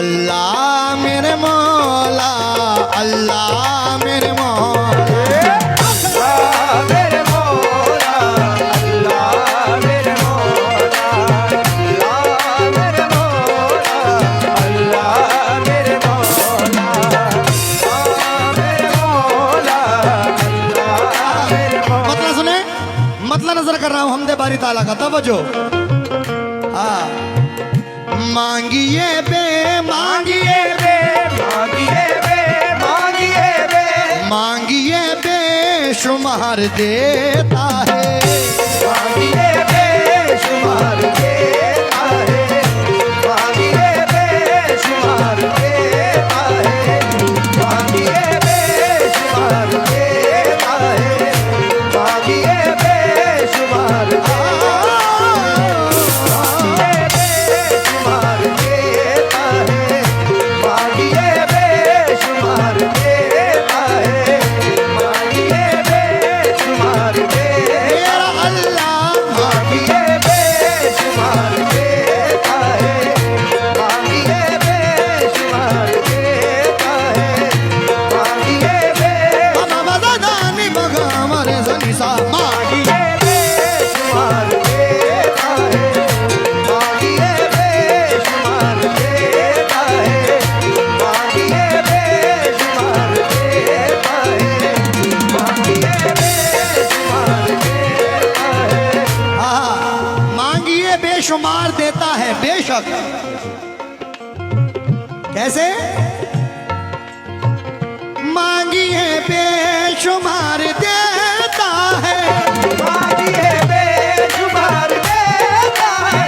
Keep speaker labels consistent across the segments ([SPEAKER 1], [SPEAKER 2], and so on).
[SPEAKER 1] अल्लाह मेरे मौला, अल्लाह मेरे मौला,
[SPEAKER 2] मेरे मौला, अल्लाह मेरे मौला, अल्लाह मेरे मौला, अल्लाह मेरे मौला, मेरे मौला, अल्लाह मेरे मौला।
[SPEAKER 1] मतलब सुने, मतलब नजर कर रहा हूं हमदे बारी ताला का, तवज्जो। हाँ, मांगिए बे, मांगिए बे,
[SPEAKER 2] मांगिए बे, मांगिए बे,
[SPEAKER 1] मांगिए बेशुमार देता है,
[SPEAKER 2] मांगिए बेशुमार देता है, मांगिए बेशुमार देता है, मांगिए बेशुमार देता है, मांगिए बेशुमार देता है, बेशुमार देता है, मांगिए बेशुमार देता है, मांगिए बेशुमार देता है।
[SPEAKER 1] मेरा अल्लाह
[SPEAKER 2] मांगिए बेशुमार देता है, मांगिए बेशुमार देता है, मांगिए
[SPEAKER 1] दानी बगा मरे जनीसा
[SPEAKER 2] मांगिए बेशुमार देता है, मांगिए बेशुमार देता है, मांगिए बेशुमार देता है, मांगिए बेशुमार देता है।
[SPEAKER 1] मांगिए बेशुमार देता है, बेशक। कैसे? मांगिए बेशुमार देता है,
[SPEAKER 2] मांगिए बेशुमार देता है,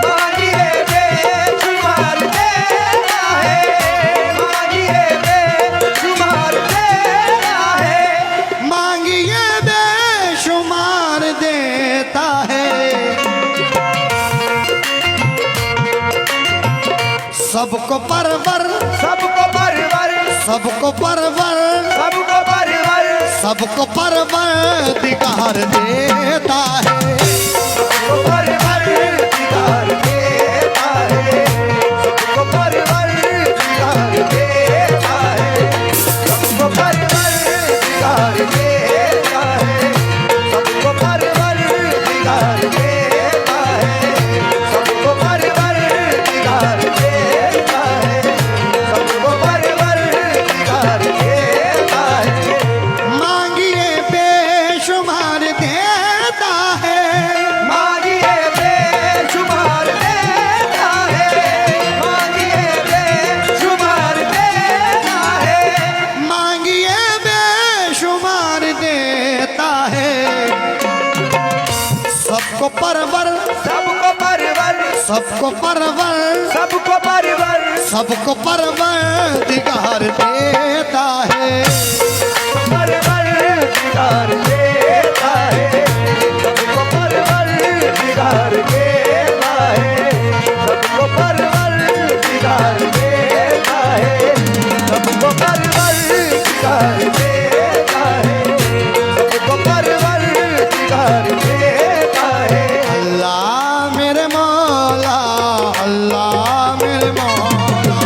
[SPEAKER 2] मांगिए बेशुमार देता है, मांगिए बेशुमार देता है,
[SPEAKER 1] मांगिए बेशुमार देता है। सबको परवर,
[SPEAKER 2] सबको परवर,
[SPEAKER 1] सबको परवर,
[SPEAKER 2] सबको परवर,
[SPEAKER 1] सबको परवरदिगार देता है,
[SPEAKER 2] सबको परवर दिगार देता है, सबको परवर दिगार देता है, सबको परवर दिगार देता है, सबको परवर दिगार देता है, सबको परवर दिगार देता है, सबको परवर दिगार देता है।
[SPEAKER 1] मांगिए बेशुमार देता है,
[SPEAKER 2] मांगिए बेशुमार देता है, मांगिए बेशुमार देता है,
[SPEAKER 1] मांगिए बेशुमार देता है। सबको परवर,
[SPEAKER 2] सबको परवर,
[SPEAKER 1] सबको परवर,
[SPEAKER 2] सबको परवर,
[SPEAKER 1] सबको परवरदिगार देता है,
[SPEAKER 2] परवर दिगार देता है, सबको परवर दिगार देता है, सबको परवर दिगार देता है, सबको परवर दिगार देता है, सबको परवर दिगार देता है।
[SPEAKER 1] अल्लाह मेरे मौला, अल्लाह मेरे मौला,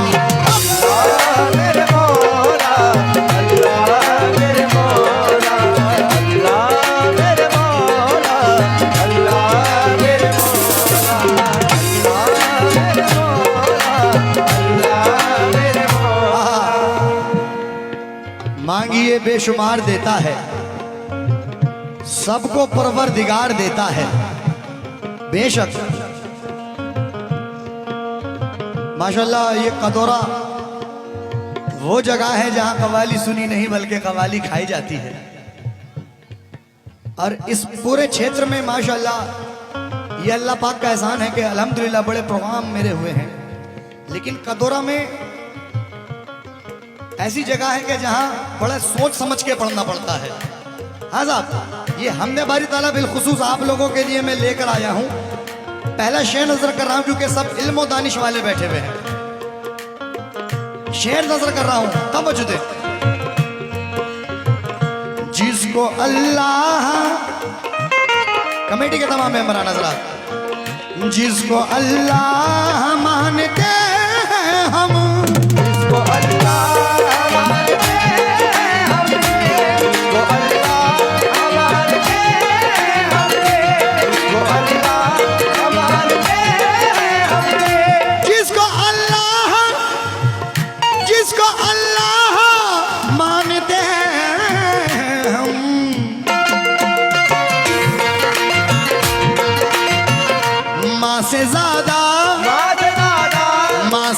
[SPEAKER 2] अल्लाह मेरे मौला, अल्लाह मेरे मौला, अल्लाह मेरे मौला, अल्लाह मेरे मौला, अल्लाह मेरे मौला, अल्लाह मेरे मौला।
[SPEAKER 1] मांगिए बेशुमार देता है, सबको परवरदिगार देता है, बेशक। माशाल्लाह, ये कदौरा वो जगह है जहां कवाली सुनी नहीं बल्कि कवाली खाई जाती है। और इस पूरे क्षेत्र में माशाल्लाह ये अल्लाह पाक का एहसान है कि अल्हम्दुलिल्लाह बड़े प्रोग्राम मेरे हुए हैं। लेकिन कदौरा में ऐसी जगह है कि जहां बड़ा सोच समझ के पढ़ना पड़ता है। हाँ साहब, ये हमने बारी ताला बिलखुसूस आप लोगों के लिए मैं लेकर आया हूं। पहला शेर नजर कर रहा हूं क्योंकि सब इल्म और दानिश वाले बैठे हुए हैं। शेर नजर कर रहा हूं, तवज्जो दे। जिसको अल्लाह, कमेटी के तमाम मेंबरान हज़रात, जिसको अल्लाह मानते हैं हम,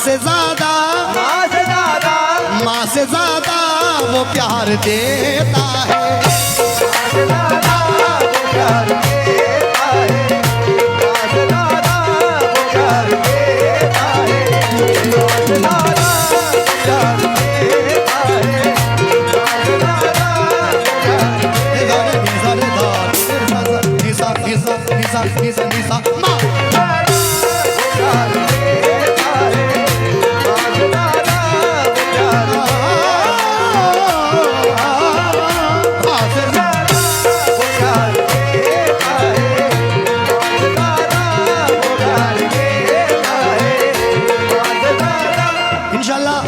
[SPEAKER 1] से ज्यादा
[SPEAKER 2] माँ से ज्यादा,
[SPEAKER 1] माँ से ज्यादा वो प्यार देता है।
[SPEAKER 2] माँ से ज्यादा वो प्यार देता है, माँ से ज्यादा वो प्यार देता है, माँ से ज्यादा वो प्यार देता है, माँ से ज्यादा वो प्यार
[SPEAKER 1] निसा माँ
[SPEAKER 2] प्यार देता है, माँ से ज्यादा वो प्यार
[SPEAKER 1] माँ से
[SPEAKER 2] वो प्यार देता है, माँ से ज्यादा वो प्यार देता है, माँ से ज्यादा।
[SPEAKER 1] इंशाल्लाह,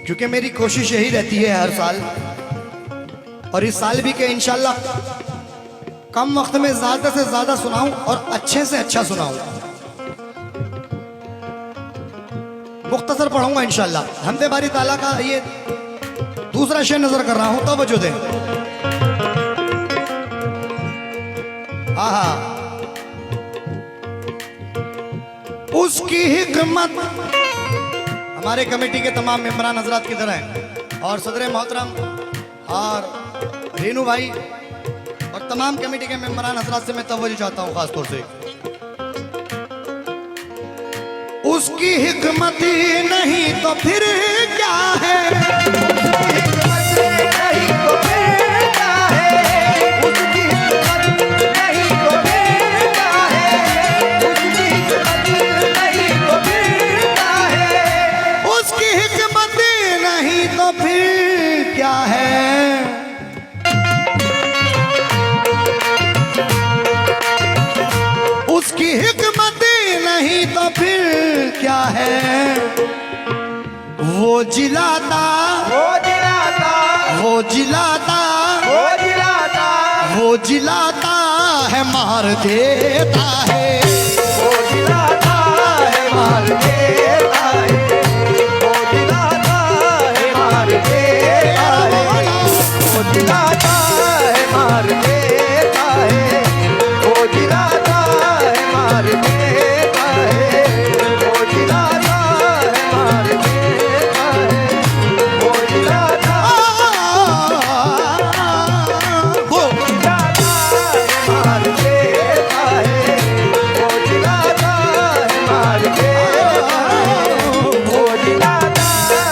[SPEAKER 1] क्योंकि मेरी कोशिश यही रहती है हर साल, और इस साल भी के इंशाल्लाह कम वक्त में ज्यादा से ज्यादा सुनाऊं और अच्छे से अच्छा सुनाऊं। मुख्तसर पढ़ूंगा इंशाल्लाह। हमदे बारी ताला का ये दूसरा शेर नजर कर रहा हूं, तवज्जो दें। आहा, उसकी हिकमत। हमारे कमेटी के तमाम मेंबरान हजरात किधर हैं, और सदर मोहतरम और रेनू भाई और तमाम कमेटी के मेंबरान हजरात से मैं तवज्जो चाहता हूं खास तौर से। उसकी हिकमत नहीं तो फिर क्या है,
[SPEAKER 2] नहीं तो फिर क्या है, उसकी हिम्मत नहीं तो फिर क्या है, उसकी हिम्मत नहीं तो फिर क्या है,
[SPEAKER 1] उसकी हिकमत नहीं तो फिर क्या है। उसकी हिकमत नहीं तो फिर क्या है। वो जिलाता,
[SPEAKER 2] वो जिलाता,
[SPEAKER 1] वो जिलाता,
[SPEAKER 2] वो जिलाता,
[SPEAKER 1] वो जिलाता है मार देता है।
[SPEAKER 2] वो जिलाता है मार देता है, वो जिलाता है मार देता है, वो जिलाता है मार देता है, वो जिलाता है मार देता है, वो जिलाता है मार देता है, वो जिलाता
[SPEAKER 1] वो
[SPEAKER 2] जिलाता है मार देता है, वो जिलाता है मार देता है, वो जिलाता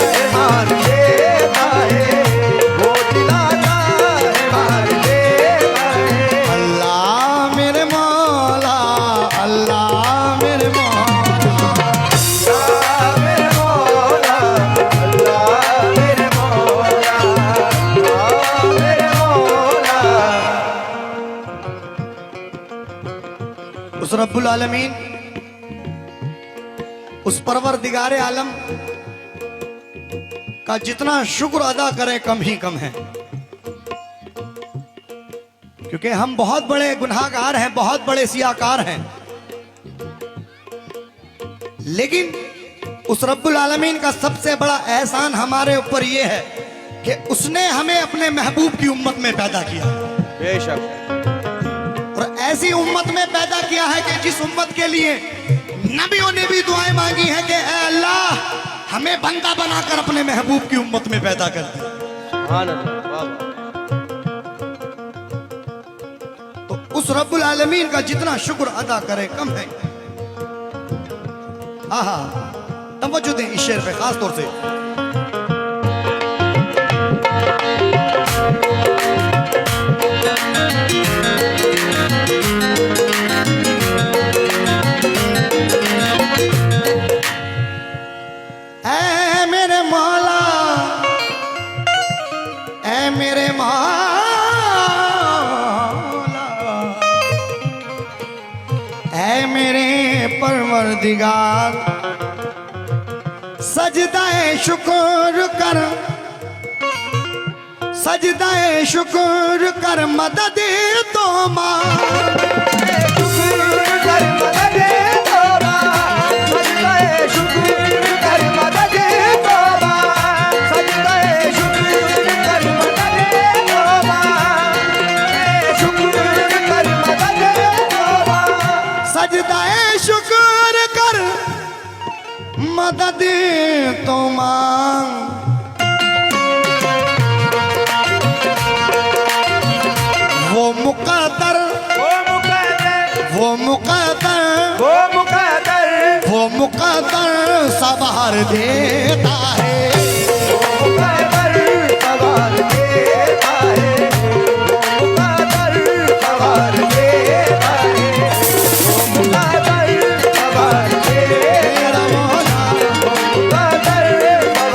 [SPEAKER 2] है मार देता है, वो जिलाता है मार देता है।
[SPEAKER 1] अल्लाह मेरे मौला, अल्लाह मेरे मौला।
[SPEAKER 2] अल्लाह मेरे मौला, अल्लाह मेरे मौला, अल्लाह मेरे मौला।
[SPEAKER 1] उस रब्बुल आलमीन, उस परवरदिगारे आलम का जितना शुक्र अदा करें कम ही कम है, क्योंकि हम बहुत बड़े गुनाहगार हैं, बहुत बड़े सियाकार हैं। लेकिन उस रब्बुल आलमीन का सबसे बड़ा एहसान हमारे ऊपर यह है कि उसने हमें अपने महबूब की उम्मत में पैदा किया,
[SPEAKER 2] बेशक
[SPEAKER 1] और ऐसी उम्मत में पैदा किया है कि जिस उम्मत के लिए नबियों ने भी दुआएं मांगी हैं कि ऐ अल्लाह हमें बंदा बनाकर अपने महबूब की उम्मत में पैदा कर दे।
[SPEAKER 2] सुभान अल्लाह, वाह वाह।
[SPEAKER 1] तो उस रब्बुल आलमीन का जितना शुक्र अदा करे कम है। आहा, तवज्जो दें इस शेर पे खास तौर से। ऐ मेरे मौला, ऐ मेरे मौला, ऐ मेरे परवरदिगार, सजदाए शुक्र कर, सजदाए शुक्र कर मदद तो मांग।
[SPEAKER 2] शुक्र कर मदद तोबा, सजदाए शुक्र कर मदद तोबा, सजदाए शुक्र कर मदद तोबा, शुक्र कर मदद तोबा,
[SPEAKER 1] सजदाए शुक्र कर मदद तो मांग, वो मुकद्दर,
[SPEAKER 2] वो मुकद्दर,
[SPEAKER 1] वो मुकद्दर,
[SPEAKER 2] वो मुकद्दर,
[SPEAKER 1] वो मुकद्दर सवार देता है।
[SPEAKER 2] वो मुकद्दर सवार देता है, वो मुकद्दर सवार देता है, वो मुकद्दर सवार देता
[SPEAKER 1] मेरा मौला,
[SPEAKER 2] है, वो मुकद्दर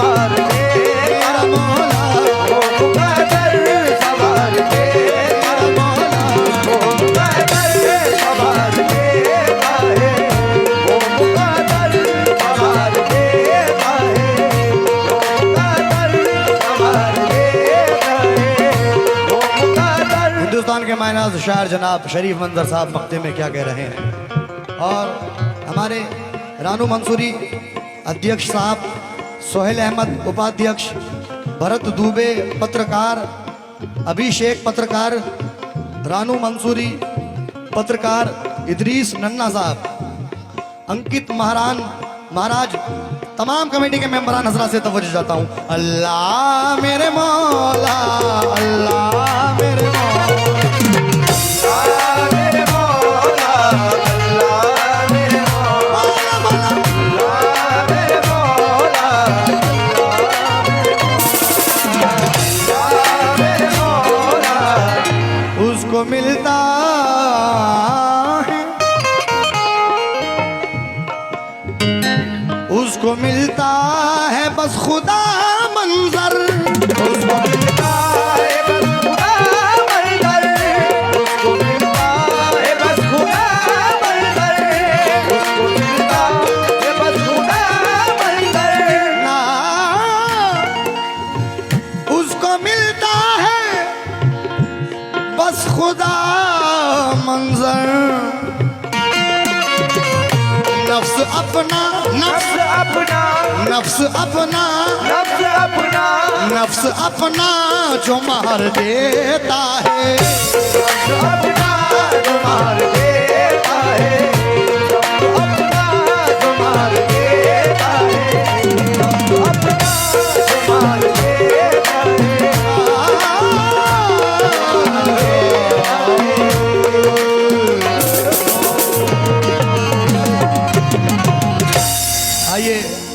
[SPEAKER 2] सवार देता
[SPEAKER 1] मेरा मौला,
[SPEAKER 2] है, वो मुकद्दर सवार देता है,
[SPEAKER 1] मौला,
[SPEAKER 2] वो मुकद्दर सवार देता है, वो मुकद्दर सवार देता है, वो मुकद्दर सवार देता है, वो मुकद्दर।
[SPEAKER 1] हिंदुस्तान के मायनाज शायर जनाब शरीफ मंजर साहब मक्ते में क्या कह रहे हैं, और हमारे रानू मंसूरी अध्यक्ष साहब, सोहेल अहमद उपाध्यक्ष, भरत दुबे पत्रकार, अभिषेक पत्रकार, रानू मंसूरी पत्रकार, इदरीस नन्ना साहब, अंकित महाराज, तमाम कमेटी के मेंबरान हजरा से तवज्जो चाहता हूँ। अल्लाह मेरे मौला, अल्लाह मेरे मौला,
[SPEAKER 2] मेरे मौला, अल्लाह मेरे मौला, मेरे मौला, मेरे मौला,
[SPEAKER 1] उसको मिलता है, उसको मिलता है बस खुदा मंजर, उसको
[SPEAKER 2] मिलता है बस खुदा मंजर, उसको मिलता है बस खुदा मंजर, उसको मिलता है बस खुदा मंजर,
[SPEAKER 1] ना, उसको मिलता है बस खुदा मंजर। नफ्स अपना,
[SPEAKER 2] नफ्स अपना,
[SPEAKER 1] नफ्स अपना,
[SPEAKER 2] नफ्स अपना,
[SPEAKER 1] नफ्स अपना जो मार देता है,
[SPEAKER 2] नफ्स अपना जो मार देता है, नफ्स अपना जो मार देता है, नफ्स अपना जो मार देता है।
[SPEAKER 1] आइए